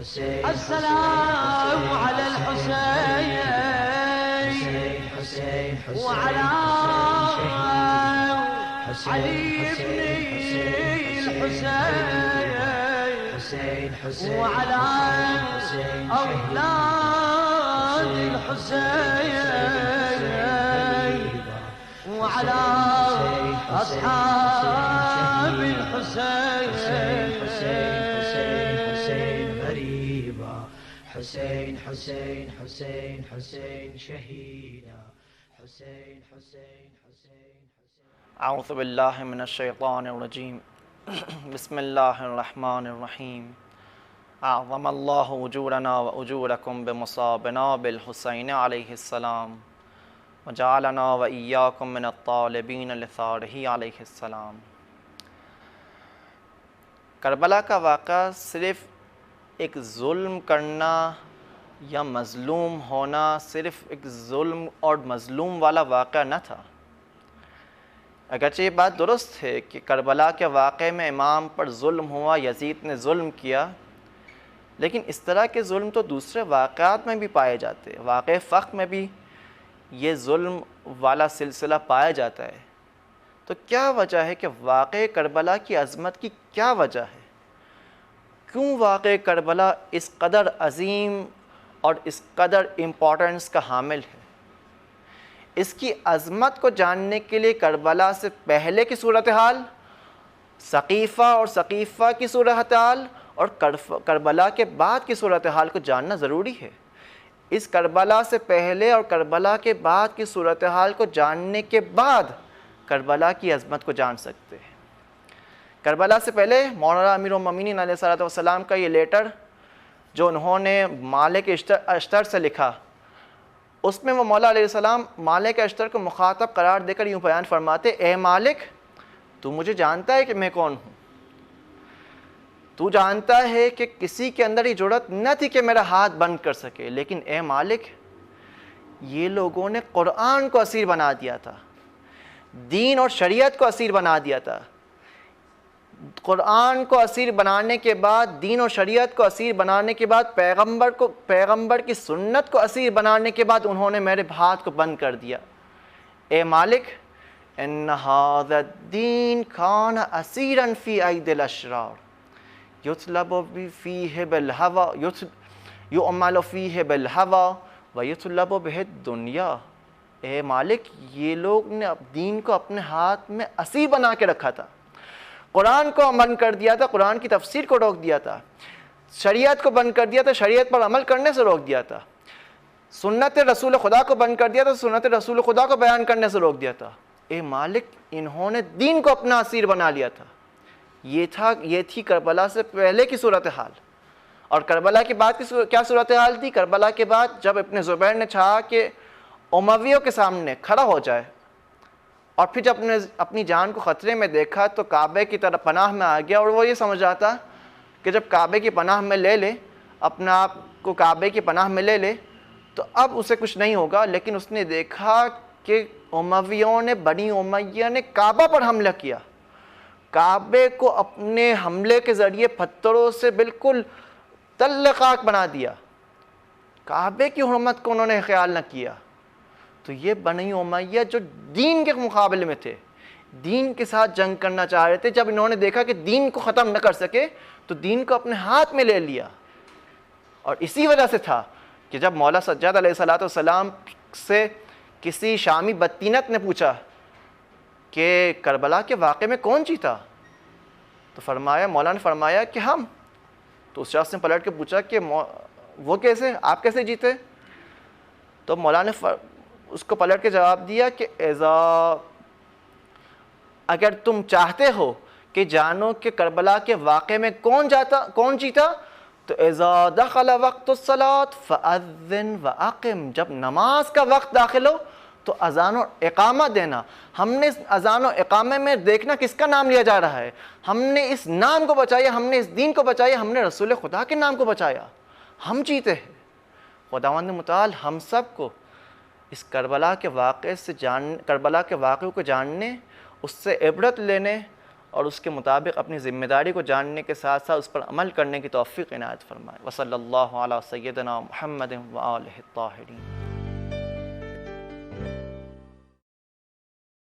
السلام على الحسين وعلى علي بن الحسين وعلى أولاد الحسين وعلى أصحاب الحسين. حسين حسين حسين حسين شهيدا حسين حسين حسين. اعوذ باللہ من الشیطان الرجیم بسم اللہ الرحمن الرحیم. اعظم اللہ اجورنا و اجورکم بمصابنا بالحسین علیہ السلام وجعلنا و ایاکم من الطالبین لثارہ علیہ السلام. کربلا کا واقعہ صرف ایک ظلم کرنا یا مظلوم ہونا، صرف ایک ظلم اور مظلوم والا واقعہ نہ تھا. اگرچہ یہ بات درست ہے کہ کربلا کے واقعے میں امام پر ظلم ہوا، یزید نے ظلم کیا، لیکن اس طرح کے ظلم تو دوسرے واقعات میں بھی پائے جاتے ہیں. واقعہ فخ میں بھی یہ ظلم والا سلسلہ پایا جاتا ہے. تو کیا وجہ ہے کہ واقعہ کربلا کی عظمت کی کیا وجہ ہے؟ کیوں واقعہ کربلا اس قدر عظیم اور اس قدر امپورٹنس کا حامل ہے؟ اس کی عظمت کو جاننے کے لیے کربلا سے پہلے کی صورتحال، ثقیفہ اور ثقیفہ کی صورتحال اور کربلا کے بعد کی صورتحال کو جاننا ضروری ہے. اس کربلا سے پہلے اور کربلا کے بعد کی صورتحال کو جاننے کے بعد کربلا کی عظمت کو جان سکتے ہیں. کربلا سے پہلے مولانا امیر المومنین علیہ السلام کا یہ لیٹر جو انہوں نے مالک اشتر سے لکھا، اس میں وہ مولا علیہ السلام مالک اشتر کو مخاطب قرار دے کر یوں بیان فرماتے: اے مالک، تو مجھے جانتا ہے کہ میں کون ہوں. تو جانتا ہے کہ کسی کے اندر یہ جرأت نہ تھی کہ میرا ہاتھ بند کر سکے، لیکن اے مالک، یہ لوگوں نے قرآن کو اسیر بنا دیا تھا، دین اور شریعت کو اسیر بنا دیا تھا. قرآن کو اسیر بنانے کے بعد، دین و شریعت کو اسیر بنانے کے بعد، پیغمبر کی سنت کو اسیر بنانے کے بعد انہوں نے میرے ہاتھ کو بند کر دیا. اے مالک، ان ھذا الدین کان اسیرا فی ایدی الاشرار یطلب فیہ بالہوی یعمل فیہ بالہوی ویطلب بہ الدنیا. اے مالک، یہ لوگ نے دین کو اپنے ہاتھ میں اسیر بنا کے رکھا تھا، قرآن کو بند کر دیا تھا، قرآن کی تفسیر کو روک دیا تھا، شریعت کو بند کر دیا تھا، شریعت پر عمل کرنے سے روک دیا تھا، سنت رسول خدا کو بند کر دیا تھا، سنت رسول خدا کو بیان کرنے سے روک دیا تھا. اے مالک، انہوں نے دین کو اپنا اسیر بنا لیا تھا. یہ تھی کربلا سے پہلے کی صورتحال. اور کربلا کے بعد کی کیا صورتحال تھی؟ کربلا کے بعد جب ابن زبیر نے چاہا کہ امویوں کے سامنے کھڑا ہو جائے، اور پھر جب نے اپنی جان کو خطرے میں دیکھا تو کعبے کی طرف پناہ میں آ گیا، اور وہ یہ سمجھ رہا تھا کہ جب کعبے کی پناہ میں لے لے، اپنا آپ کو کعبے کی پناہ میں لے لے تو اب اسے کچھ نہیں ہوگا. لیکن اس نے دیکھا کہ امویوں نے، بنی امیہ نے کعبہ پر حملہ کیا، کعبے کو اپنے حملے کے ذریعے پتھروں سے بالکل تل خاک بنا دیا. کعبے کی حرمت کو انہوں نے خیال نہ کیا. تو یہ بنی امیہ جو دین کے مقابلے میں تھے، دین کے ساتھ جنگ کرنا چاہ رہے تھے، جب انہوں نے دیکھا کہ دین کو ختم نہ کر سکے تو دین کو اپنے ہاتھ میں لے لیا. اور اسی وجہ سے تھا کہ جب مولا سجاد علیہ السلام سے کسی شامی بدطینت نے پوچھا کہ کربلا کے واقعے میں کون جیتا، تو مولا نے فرمایا کہ ہم. تو اس شخص نے پلٹ کے پوچھا کہ وہ کیسے، آپ کیسے جیتے؟ تو مولا نے اس کو پلٹ کے جواب دیا کہ اگر تم چاہتے ہو کہ جانو کہ کربلا کے واقعے میں کون جیتا تو اذا دخل وقت الصلاۃ فاذن واقم، جب نماز کا وقت داخل ہو تو اذان و اقامہ دینا. ہم نے اس اذان و اقامے میں دیکھنا کس کا نام لیا جا رہا ہے. ہم نے اس نام کو بچایا، ہم نے اس دین کو بچایا، ہم نے رسول خدا کے نام کو بچایا، ہم جیتے ہیں. خداوند متعال ہم سب کو اس کربلا کے واقعے کو جاننے، اس سے عبرت لینے اور اس کے مطابق اپنی ذمہ داری کو جاننے کے ساتھ ساتھ اس پر عمل کرنے کی توفیق عنایت فرمائے۔ وصلی اللہ علی سیدنا محمد و آلہ الطاہرین۔